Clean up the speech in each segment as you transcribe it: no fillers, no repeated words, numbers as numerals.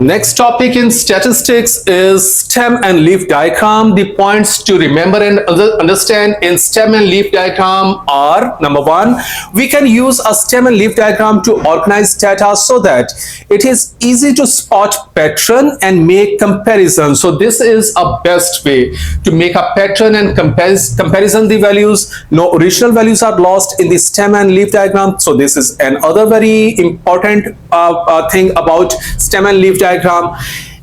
Next topic in statistics is stem and leaf diagram. The points to remember and understand in stem and leaf diagram are: number one, we can use a stem and leaf diagram to organize data so that it is easy to spot pattern and make comparison. So this is a best way to make a pattern and comparison the values. No original values are lost in the stem and leaf diagram. So this is another very important thing about stem and leaf diagram.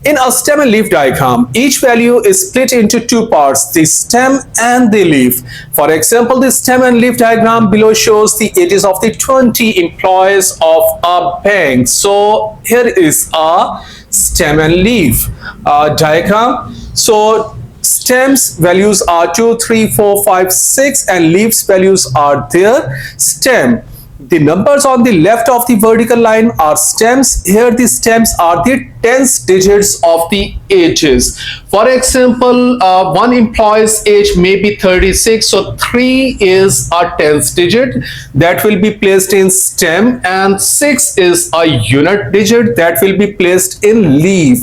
In a stem and leaf diagram, each value is split into two parts, the stem and the leaf. For example, the stem and leaf diagram below shows the ages of the 20 employees of a bank. So here is a stem and leaf diagram. So stems values are 2, 3, 4, 5, 6 and leaves values are there. Stem, the numbers on the left of the vertical line are stems. Here the stems are the tens digits of the ages. For example, one employee's age may be 36, so 3 is a tens digit that will be placed in stem, and 6 is a unit digit that will be placed in leaf.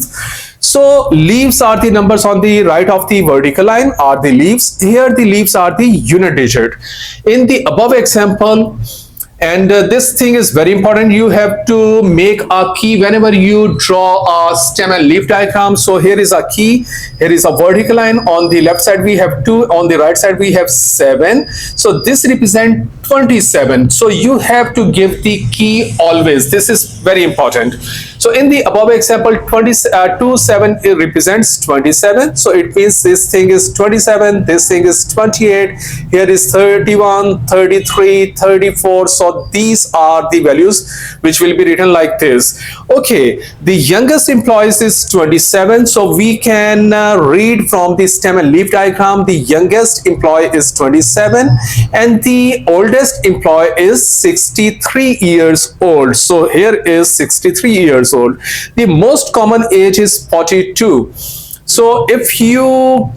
So leaves are the numbers on the right of the vertical line are the leaves. Here the leaves are the unit digit. In the above example, and this thing is very important, you have to make a key whenever you draw a stem and leaf diagram. So here is a key, here is a vertical line, on the left side we have 2, on the right side we have 7. So this represents 27. So you have to give the key always. This is very important. So in the above example, 27 represents 27. So it means this thing is 27, this thing is 28, here is 31, 33, 34. So these are the values which will be written like this. Okay, the youngest employee is 27. So we can read from the stem and leaf diagram, the youngest employee is 27 and the oldest employee is 63 years old. So here is 63 years old. The most common age is 42. So if you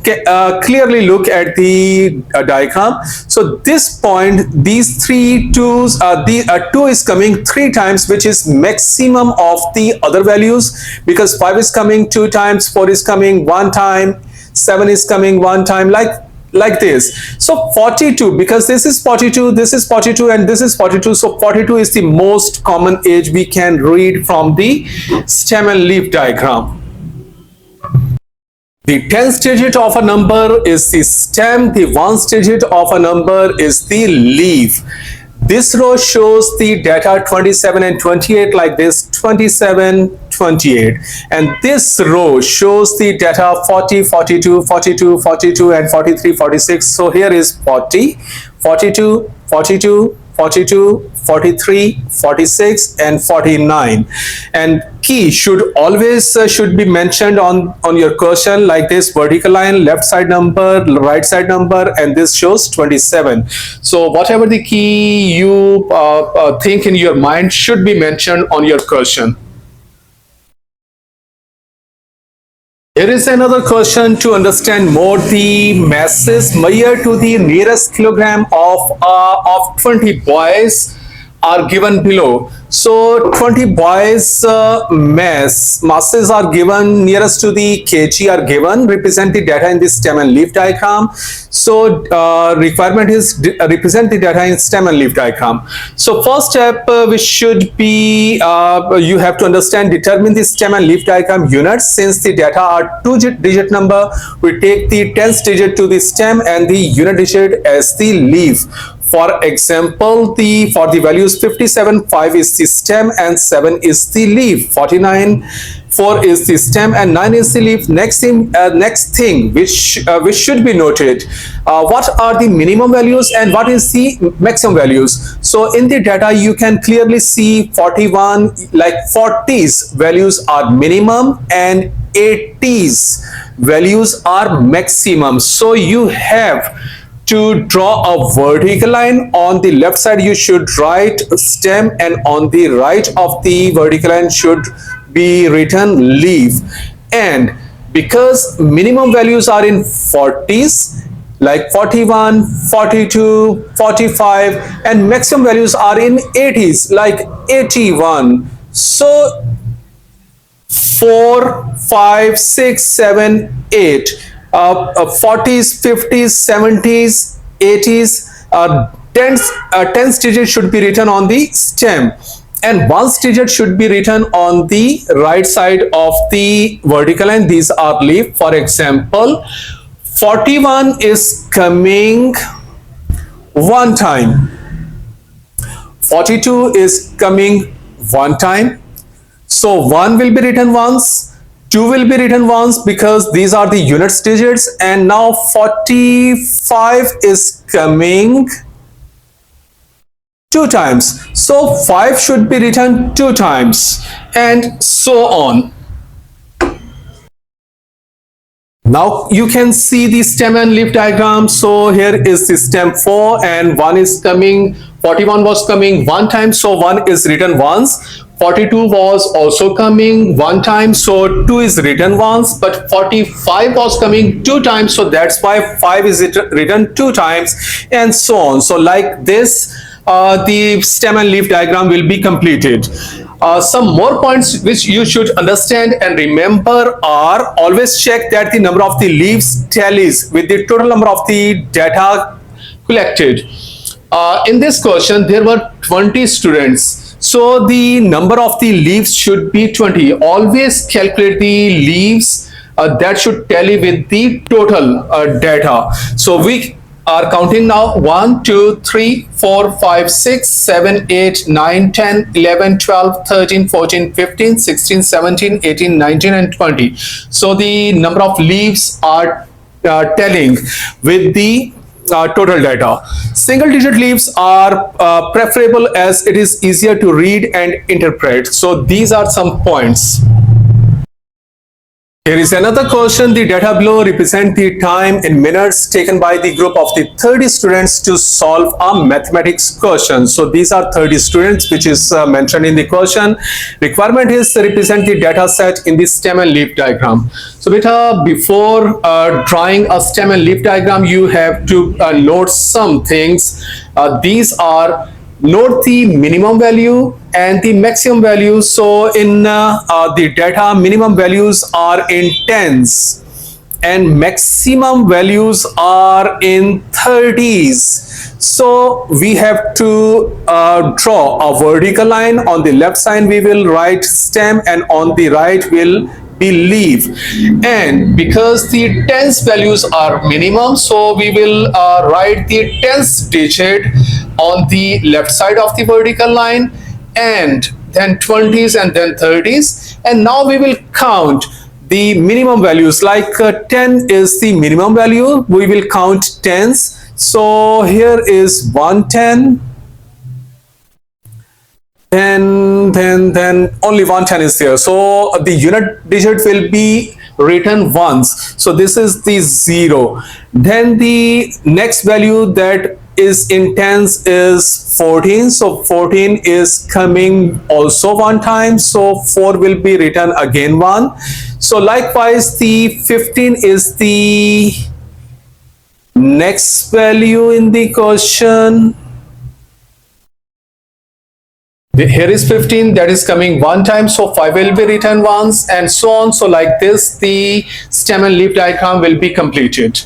clearly look at the diagram, so this point, these three twos, the 2 is coming 3 times, which is maximum of the other values, because 5 is coming 2 times, 4 is coming 1 time, 7 is coming 1 time, like this. So 42, because this is 42, this is 42 and this is 42, so 42 is the most common age we can read from the stem and leaf diagram. The tens digit of a number is the stem, the ones digit of a number is the leaf. This row shows the data 27 and 28 like this, 27, 28. And this row shows the data 40, 42, 42, 42 and 43, 46. So here is 40, 42, 42, 42, 43, 46 and 49. And key should always should be mentioned on your question like this: vertical line, left side number, right side number, and this shows 27. So whatever the key you think in your mind should be mentioned on your question. Here is another question to understand more. The masses measured to the nearest kilogram of 20 boys are given below. So 20 boys masses are given, nearest to the kg are given, represent the data in the stem and leaf diagram. So requirement is represent the data in stem and leaf diagram. So first step which should be you have to understand, determine the stem and leaf diagram units. Since the data are 2-digit number, we take the tens digit to the stem and the unit digit as the leaf. For example, for the values 57, 5 is the stem and 7 is the leaf. 49, 4 is the stem and 9 is the leaf. Next thing which should be noted, what are the minimum values and what is the maximum values. So in the data you can clearly see 41, like 40s values are minimum and 80s values are maximum. So you have to draw a vertical line. On the left side you should write stem and on the right of the vertical line should be written leaf. And because minimum values are in 40s like 41, 42, 45 and maximum values are in 80s like 81. So 4, 5, 6, 7, 8, 40s, 50s, 70s, 80s, tens digit should be written on the stem, and ones digit should be written on the right side of the vertical line. These are leaf. For example, 41 is coming one time, 42 is coming one time, so 1 will be written once, 2 will be written once because these are the units digits, and now 45 is coming 2 times, so 5 should be written 2 times, and so on. Now you can see the stem and leaf diagram. So here is the stem 4 and 1 is coming, 41 was coming one time, so 1 is written once. 42 was also coming one time, so 2 is written once, but 45 was coming 2 times, so that's why 5 is written 2 times, and so on. So like this, the stem and leaf diagram will be completed. Some more points which you should understand and remember are: always check that the number of the leaves tallies with the total number of the data collected. In this question, there were 20 students, so the number of the leaves should be 20. Always calculate the leaves that should tally with the total data. So we are counting now: 1, 2, 3, 4, 5, 6, 7, 8, 9, 10, 11, 12, 13, 14, 15, 16, 17, 18, 19, and 20. So the number of leaves are telling with the total data. Single digit leaves are preferable as it is easier to read and interpret. So these are some points. Here is another question. The data below represent the time in minutes taken by the group of the 30 students to solve a mathematics question. So these are 30 students which is mentioned in the question. Requirement is to represent the data set in the stem and leaf diagram. So beta, before drawing a stem and leaf diagram, you have to note some things. These are: note the minimum value and the maximum value. So in the data, minimum values are in tens and maximum values are in 30s. So we have to draw a vertical line. On the left side we will write stem and on the right will be leaf, and because the tens values are minimum, so we will write the tens digit on the left side of the vertical line, and then 20s and then 30s, and now we will count the minimum values. Like 10 is the minimum value, we will count tens. So here is 110, then only 110 is there, so the unit digit will be written once, so this is the 0. Then the next value that is in tens is 14, so 14 is coming also one time, so 4 will be written again 1. So likewise the 15 is the next value in the question. Here is 15, that is coming one time, so 5 will be written once, and so on. So like this, the stem and leaf diagram will be completed.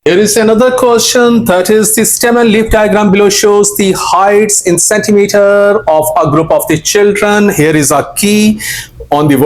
Here is another question, that is the stem and leaf diagram below shows the heights in centimeter of a group of the children. Here is a key. On the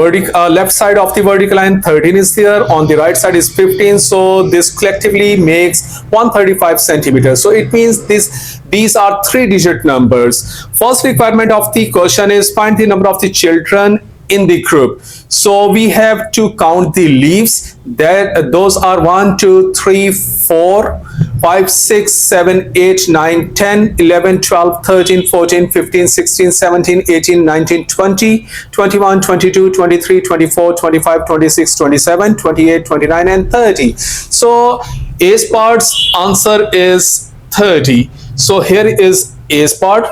left side of the vertical line, 13 is there, on the right side is 15, so this collectively makes 135 centimeters. So it means these are 3-digit numbers. First requirement of the question is find the number of the children in the group. So we have to count the leaves. Those are 1, 2, 3, 4, 5, 6, 7, 8, 9, 10, 11, 12, 13, 14, 15, 16, 17, 18, 19, 20, 21, 22, 23, 24, 25, 26, 27, 28, 29, and 30. So A's part's answer is 30. So here is A's part.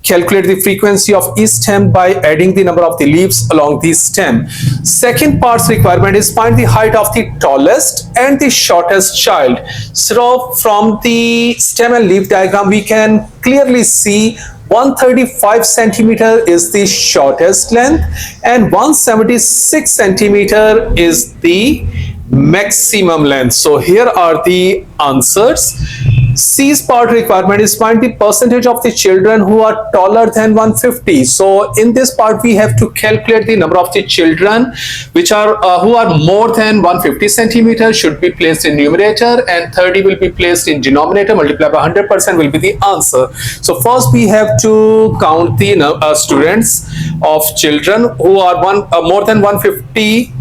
Calculate the frequency of each stem by adding the number of the leaves along the stem. Second part's requirement is find the height of the tallest and the shortest child. So from the stem and leaf diagram, we can clearly see 135 centimeter is the shortest length, and 176 centimeter is the maximum length. So here are the answers. C's part requirement is find the percentage of the children who are taller than 150. So in this part we have to calculate the number of the children which are who are more than 150 centimeters should be placed in numerator, and 30 will be placed in denominator, multiplied by 100% will be the answer. So first we have to count the students of children who are more than 150,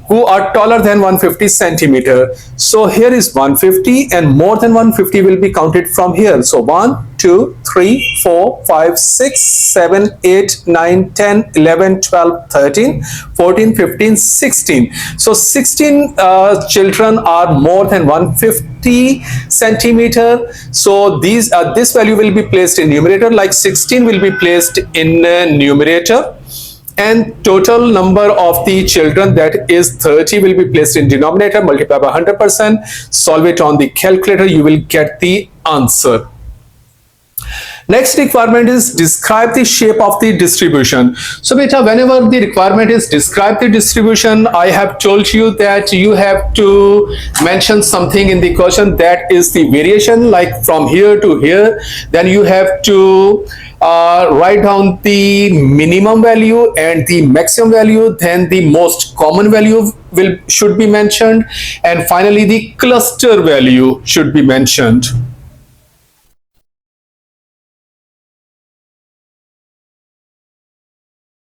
who are taller than 150 centimeter. So here is 150, and more than 150 will be counted from here. So 1, 2, 3, 4, 5, 6, 7, 8, 9, 10, 11, 12, 13, 14, 15, 16. So 16 children are more than 150 centimeter. So this value will be placed in numerator, like 16 will be placed in numerator, and total number of the children, that is 30, will be placed in denominator, multiply by 100%, solve it on the calculator, you will get the answer. Next requirement is describe the shape of the distribution. So beta, whenever the requirement is describe the distribution, I have told you that you have to mention something in the question, that is the variation, like from here to here. Then you have to write down the minimum value and the maximum value, then the most common value should be mentioned, and finally the cluster value should be mentioned.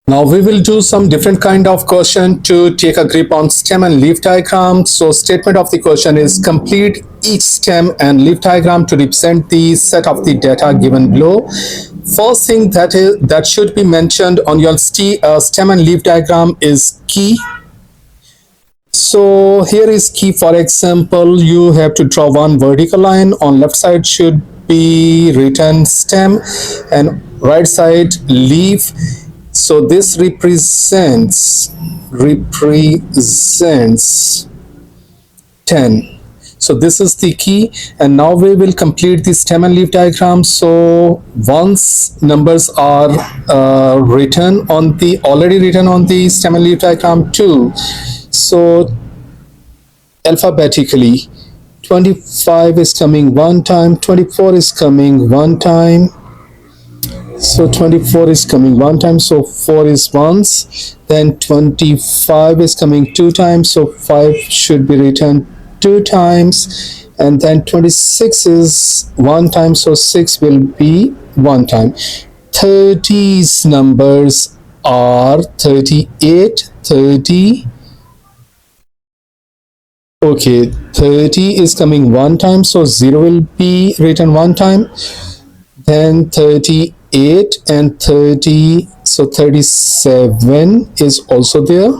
Now we will do some different kind of question to take a grip on stem and leaf diagram. So statement of the question is complete each stem and leaf diagram to represent the set of the data given below. First thing that should be mentioned on your stem and leaf diagram is key. So here is key. For example, you have to draw one vertical line. On left side should be written stem and right side leaf. So this represents 10. So this is the key, and now we will complete the stem and leaf diagram. So once numbers are already written on the stem and leaf diagram too. So alphabetically, 25 is coming one time, 24 is coming one time. So 24 is coming one time, so 4 is once. Then 25 is coming two times, so 5 should be written two times. And then 26 is one time, so 6 will be one time. 30's numbers are 38, 30. Okay, 30 is coming one time, so 0 will be written one time. Then 38 and 30, so 37 is also there,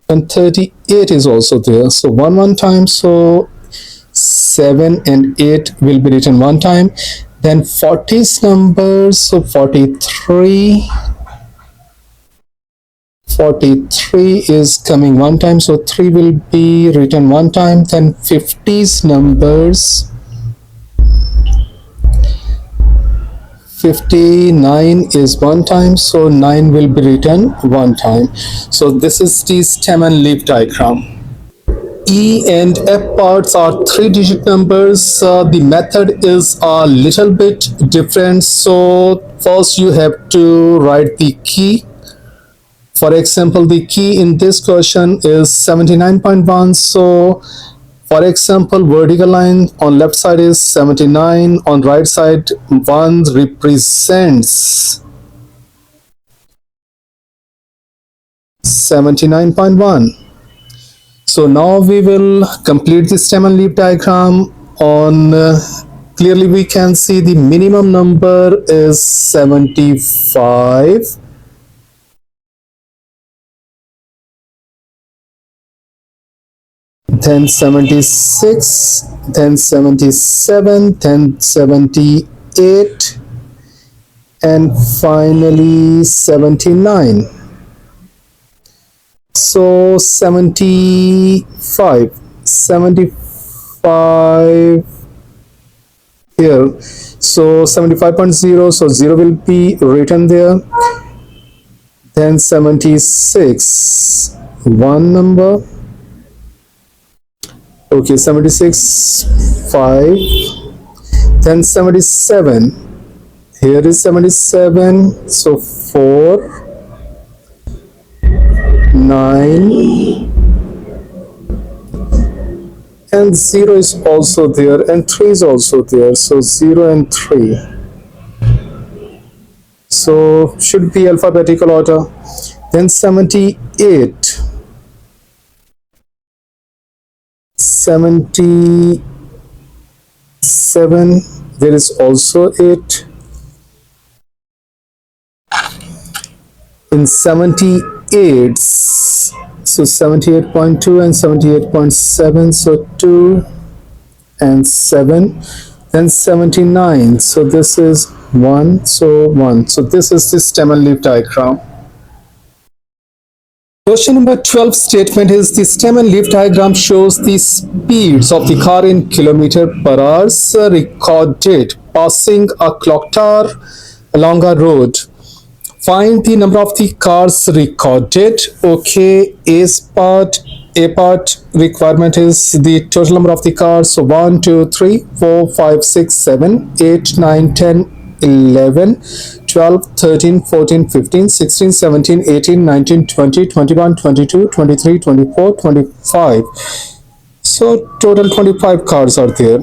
and 38 is also there, so one time, so 7 and 8 will be written one time. Then 40's numbers, so 43 is coming one time, so 3 will be written one time. Then 50's numbers, 59 is one time, so 9 will be written one time. So this is the stem and leaf diagram. E and F parts are 3-digit numbers. The method is a little bit different. So first you have to write the key. For example, the key in this question is 79.1. So for example, vertical line on left side is 79, on right side 1 represents 79.1. So now we will complete the stem and leaf diagram. On clearly we can see the minimum number is 75. Then 76, then 77, then 78, and finally 79. So 75 here. So 75.0, so 0 will be written there. Then 76, one number. Okay, 76, 5. Then 77, here is 77, so 4, 9, and 0 is also there, and 3 is also there, so 0 and 3. So should be alphabetical order. Then 78, 77, there is also 8. In 78, so 78.2 and 78.7, so 2 and 7. Then 79, so this is 1, so 1. So this is the stem and leaf diagram. Question number 12 statement is the stem and leaf diagram shows the speeds of the car in kilometer per hour recorded passing a clock tower along a road. Find the number of the cars recorded. Okay, A part requirement is the total number of the cars. So 1, 2, 3, 4, 5, 6, 7, 8, 9, 10, 11, 12, 13, 14, 15, 16, 17, 18, 19, 20, 21, 22, 23, 24, 25. So total 25 cars are there.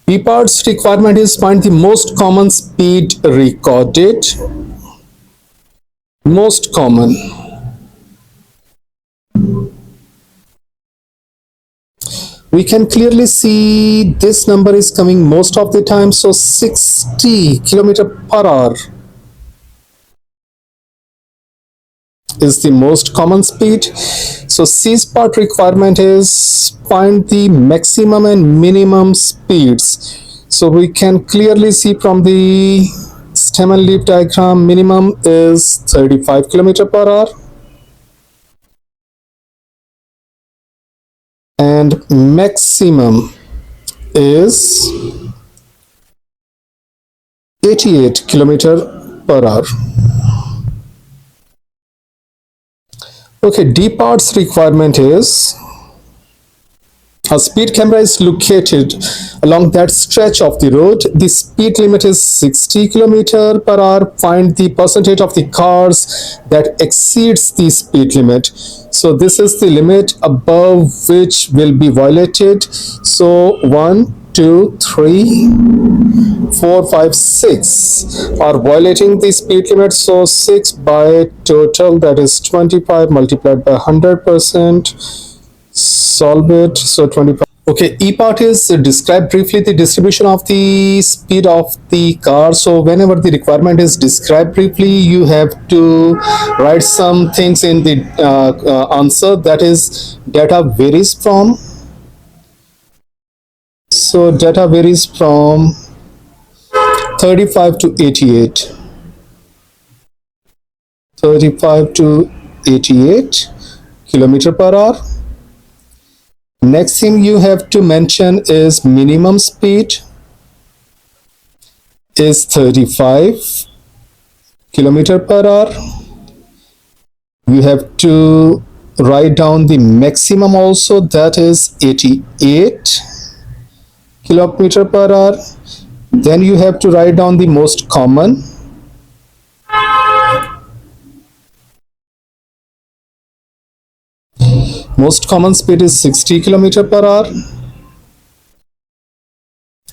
B part's requirement is find the most common speed recorded. Most common. We can clearly see this number is coming most of the time, so 60 kilometer per hour is the most common speed. So C's part requirement is find the maximum and minimum speeds. So we can clearly see from the stem and leaf diagram, minimum is 35 kilometer per hour and maximum is 88 kilometer per hour. Okay, D part's requirement is a speed camera is located along that stretch of the road. The speed limit is 60 kilometer per hour. Find the percentage of the cars that exceeds the speed limit. So this is the limit above which will be violated. So 1, 2, 3, 4, 5, 6 are violating the speed limit. So 6 by total, that is 25 multiplied by 100%. Solve it. So 25. Okay, E part is describe briefly the distribution of the speed of the car. So whenever the requirement is described briefly, you have to write some things in the answer. That is, data varies from. So data varies from 35 to 88. 35 to 88 kilometer per hour. Next thing you have to mention is minimum speed is 35 kilometer per hour. You have to write down the maximum also, that is 88 kilometer per hour. Then you have to write down the most common. Most common speed is 60 kilometer per hour.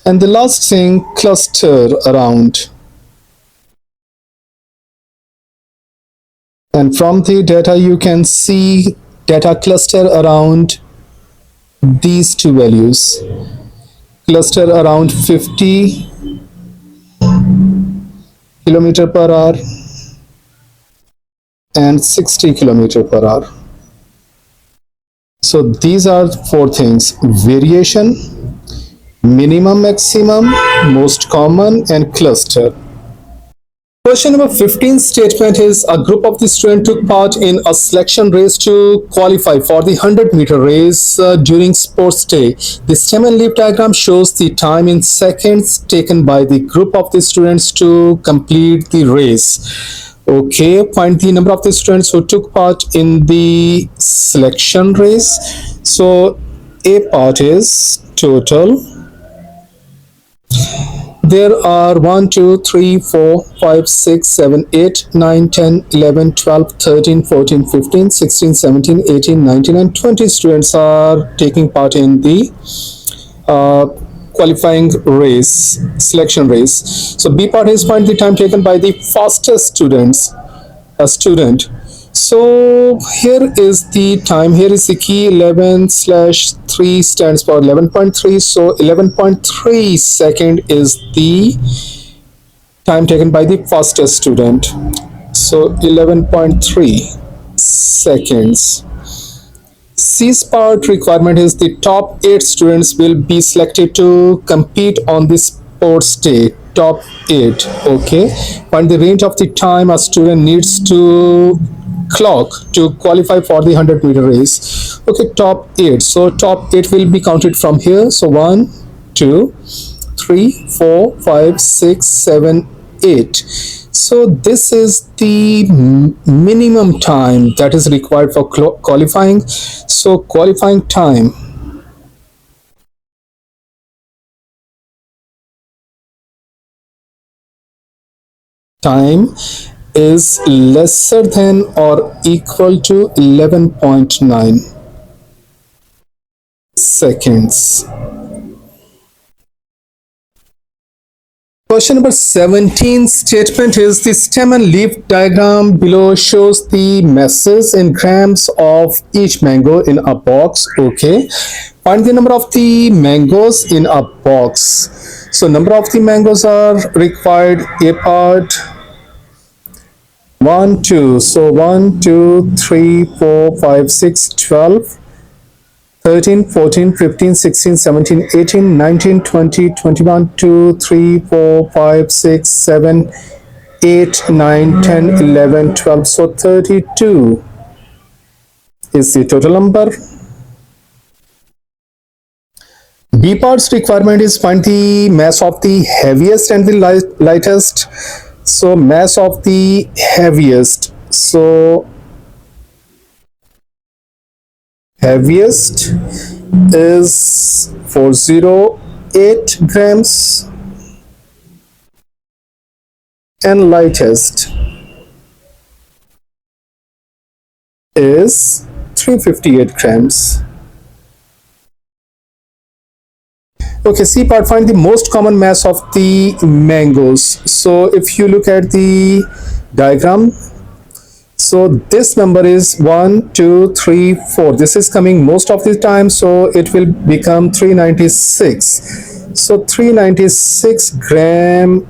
And the last thing, cluster around. And from the data you can see data cluster around these two values. Cluster around 50 kilometer per hour and 60 kilometer per hour. So these are four things: variation, minimum, maximum, most common, and cluster. Question number 15 statement is a group of the students took part in a selection race to qualify for the 100-meter race during sports day. The stem and leaf diagram shows the time in seconds taken by the group of the students to complete the race. Okay, find the number of the students who took part in the selection race. So A part is total. There are 1, 2, 3, 4, 5, 6, 7, 8, 9, 10, 11, 12, 13, 14, 15, 16, 17, 18, 19, and 20 students are taking part in the qualifying race, selection race. So B part is find the time taken by the fastest student. So here is the time. Here is the key. 11/3 stands for 11.3. So 11.3 second is the time taken by the fastest student. So 11.3 seconds. C's part requirement is the top 8 students will be selected to compete on this sports day. Top 8. Okay. Find the range of the time a student needs to clock to qualify for the 100-meter race. Okay, top 8. So top 8 will be counted from here. So 1, 2, 3, 4, 5, 6, 7, 8. So this is the minimum time that is required for qualifying. So qualifying time is lesser than or equal to 11.9 seconds. Question number 17 statement is the stem and leaf diagram below shows the masses in grams of each mango in a box. Okay, find the number of the mangoes in a box. So number of the mangoes are required. A part 1, 2. So 1, 2, 3, 4, 5, 6, 12, 13, 14, 15, 16, 17, 18, 19, 20, 21, 2, 3, 4, 5, 6, 7, 8, 9, 10, 11, 12. So 32 is the total number. B part's requirement is find the mass of the heaviest and the lightest. So mass of the heaviest. So heaviest is 408 grams and lightest is 358 grams. Okay, C part, find the most common mass of the mangoes. So if you look at the diagram, so this number is 1, 2, 3, 4. This is coming most of the time, so it will become 396. So 396 gram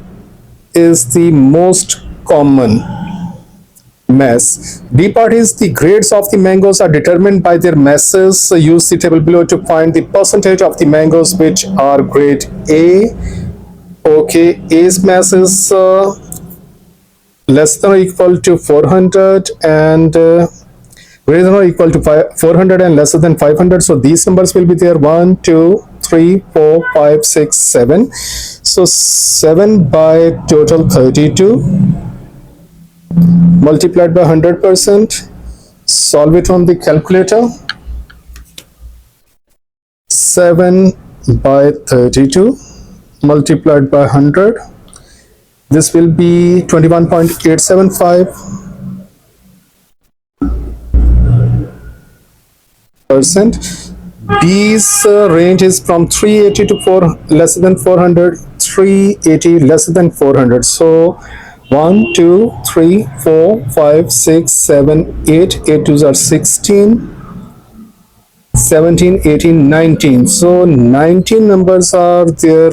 is the most common mass. D part is the grades of the mangoes are determined by their masses. So use the table below to find the percentage of the mangoes which are grade A. Okay, A's mass is less than or equal to 400 and greater than or equal to 400 and lesser than 500. So these numbers will be there: 1, 2, 3, 4, 5, 6, 7. So 7 by total 32 multiplied by 100%. Solve it on the calculator. 7 by 32 multiplied by 100. This will be 21.875%. B's range is from 380 to 4 less than 400, 380 less than 400. So 1, 2, 3, 4, 5, 6, 7, 8. 8 twos are 16. 17, 18, 19. So 19 numbers are there.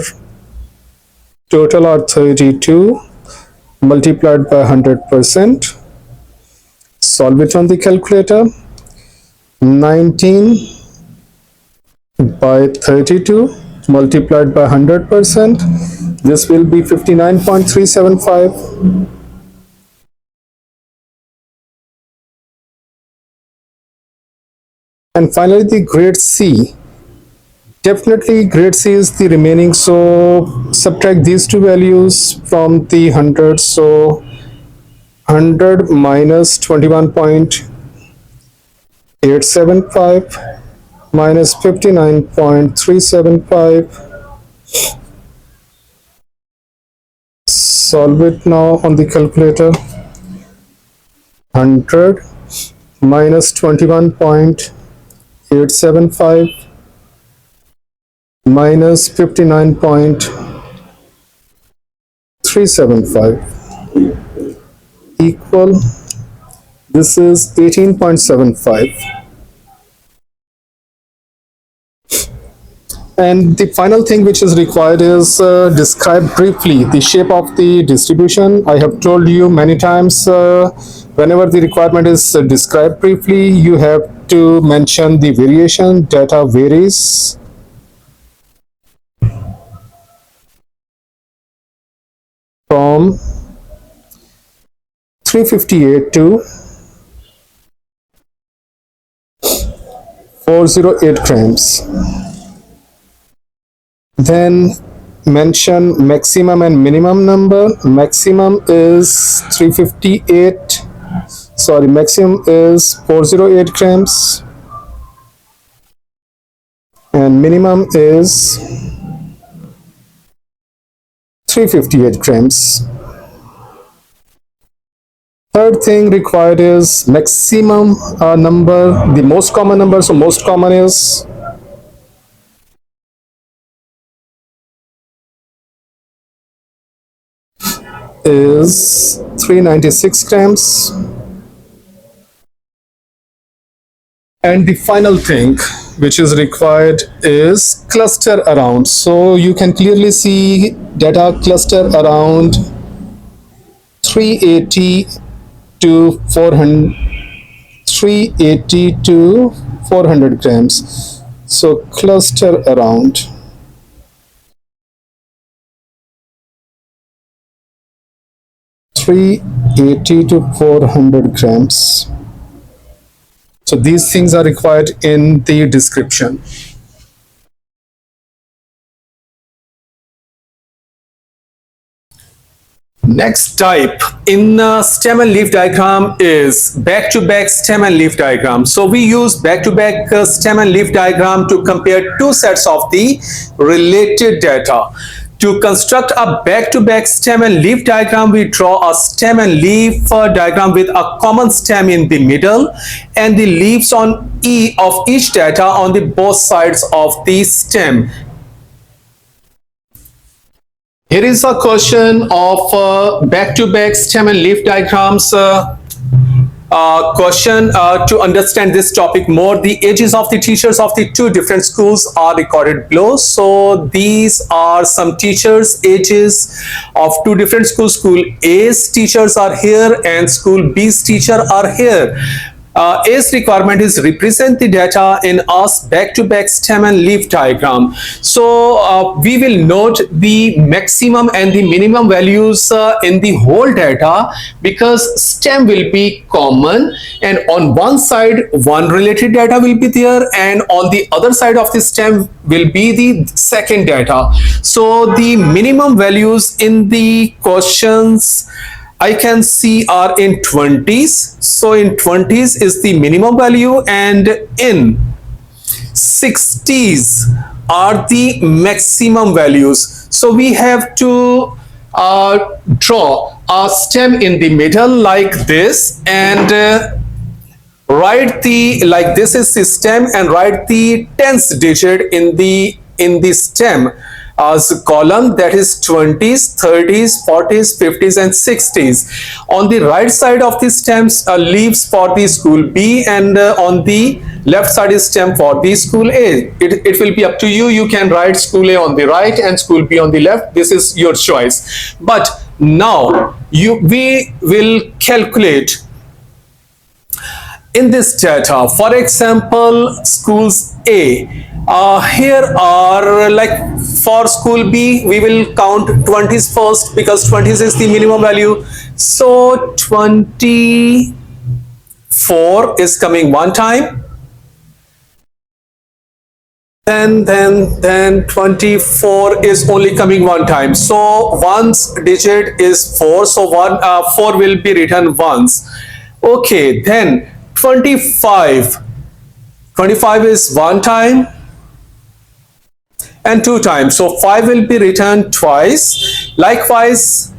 Total are 32 multiplied by 100%. Solve it on the calculator. 19 by 32 multiplied by 100%. This will be 59.375. And finally, the grade C. Definitely grade C is the remaining, so subtract these two values from the 100. So 100 minus 21.875 minus 59.375. Solve it now on the calculator. 100 minus 21.875 minus 59.375 equal, this is 18.75. And the final thing which is required is describe briefly the shape of the distribution. I have told you many times, whenever the requirement is described briefly, you have to mention the variation. Data varies from 358 to 408 grams. Then mention maximum and minimum number. Maximum is 358, sorry, maximum is 408 grams and minimum is 358 grams. Third thing required is maximum number, the most common number. So most common is 396 grams. And the final thing which is required is cluster around. So you can clearly see data cluster around 380 to 400, 380 to 400 grams. So cluster around 380 to 400 grams. So these things are required in the description. Next type in stem and leaf diagram is back-to-back stem and leaf diagram. So we use back-to-back stem and leaf diagram to compare two sets of the related data. To construct a back-to-back stem and leaf diagram, we draw a stem and leaf diagram with a common stem in the middle and the leaves on of each data on the both sides of the stem. Here is a question of back-to-back stem and leaf diagrams. Question to understand this topic more. The ages of the teachers of the two different schools are recorded below. So these are some teachers' ages of two different schools. School A's teachers are here and school B's teacher are here. A's requirement is represent the data in us back-to-back stem and leaf diagram. So we will note the maximum and the minimum values in the whole data because stem will be common and on one side one related data will be there and on the other side of the stem will be the second data. So the minimum values in the questions I can see are in 20s. So in 20s is the minimum value and in 60s are the maximum values. So we have to draw a stem in the middle like this and write the, like this is the stem, and write the tens digit in the stem as a column, that is 20s, 30s, 40s, 50s and 60s. On the right side of the stems leaves for the school B and on the left side is stem for the school A. It will be up to you. You can write school A on the right and school B on the left. This is your choice. But now we will calculate in this data. For example, schools A. Here are, like for school B, we will count 20s first because 20s is the minimum value. So 24 is coming one time, then 24 is only coming one time. So one's digit is 4. So 4 will be written once. Okay, then 25. 25 is one time and two times. So 5 will be written twice. Likewise,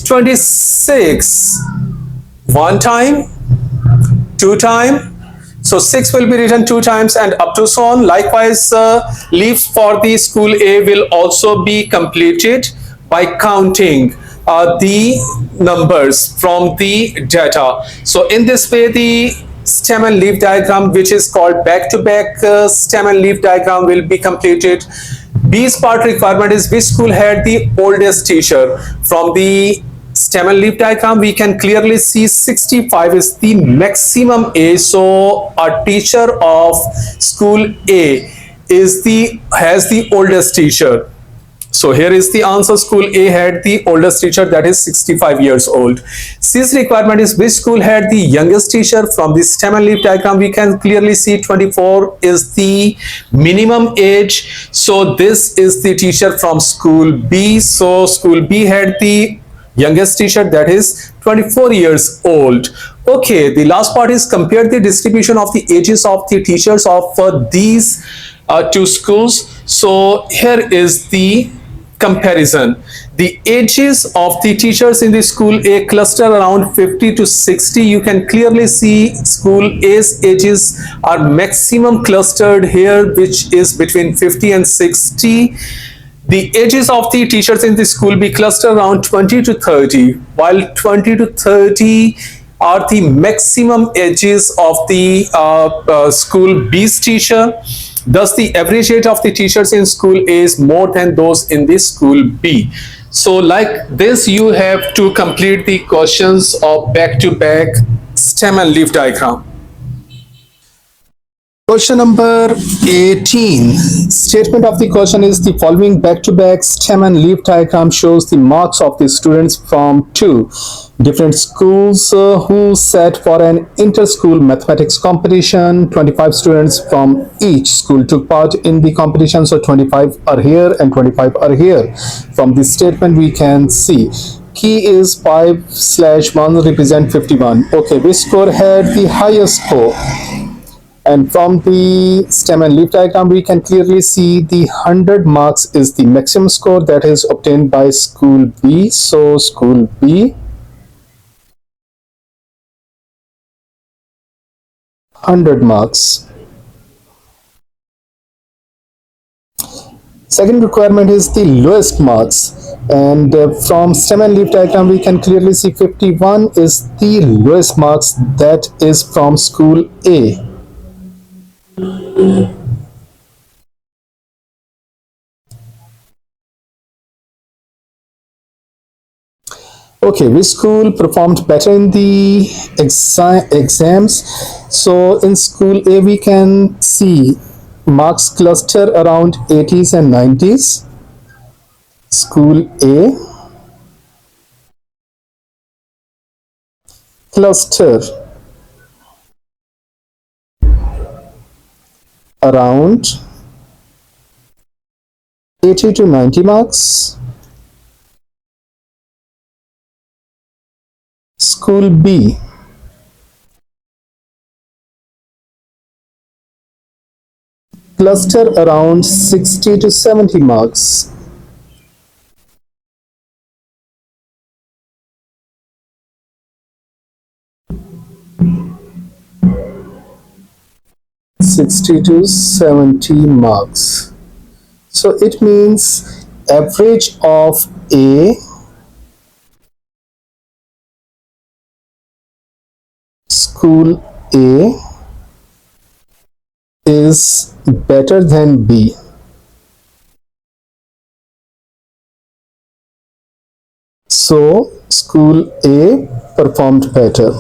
26 one time, two time. So 6 will be written two times and up to so on. Likewise, leaves for the school A will also be completed by counting the numbers from the data. So in this way, the stem and leaf diagram, which is called back-to-back stem and leaf diagram, will be completed. B's part requirement is which school had the oldest teacher. From the stem and leaf diagram, we can clearly see 65 is the maximum age. So a teacher of school A has the oldest teacher. So here is the answer. School A had the oldest teacher, that is 65 years old. C's requirement is which school had the youngest teacher. From the stem and leaf diagram, we can clearly see 24 is the minimum age. So this is the teacher from school B. So school B had the youngest teacher, that is 24 years old. Okay, the last part is compare the distribution of the ages of the teachers of these two schools. So here is the comparison. The ages of the teachers in the school A cluster around 50 to 60. You can clearly see school A's ages are maximum clustered here, which is between 50 and 60. The ages of the teachers in the school B cluster around 20 to 30, while 20 to 30 are the maximum ages of the school B's teacher. Thus, the average age of the teachers in school A is more than those in the school B. So like this, you have to complete the questions of back-to-back stem and leaf diagram. Question number 18. Statement of the question is the following back-to-back stem and leaf diagram shows the marks of the students from two different schools who sat for an inter-school mathematics competition. 25 students from each school took part in the competition. So 25 are here and 25 are here. From this statement, we can see key is 5/1 represent 51. Okay, which score had the highest score? And from the stem and leaf diagram, we can clearly see the 100 marks is the maximum score that is obtained by school B. So school B, 100 marks. Second requirement is the lowest marks. And from stem and leaf diagram, we can clearly see 51 is the lowest marks, that is from school A. Okay, which school performed better in the exams? So in school A, we can see marks cluster around 80s and 90s. School A cluster around 80 to 90 marks. School B cluster around 60 to 70 marks. To 70 marks. So it means average of A school A is better than B. So school A performed better.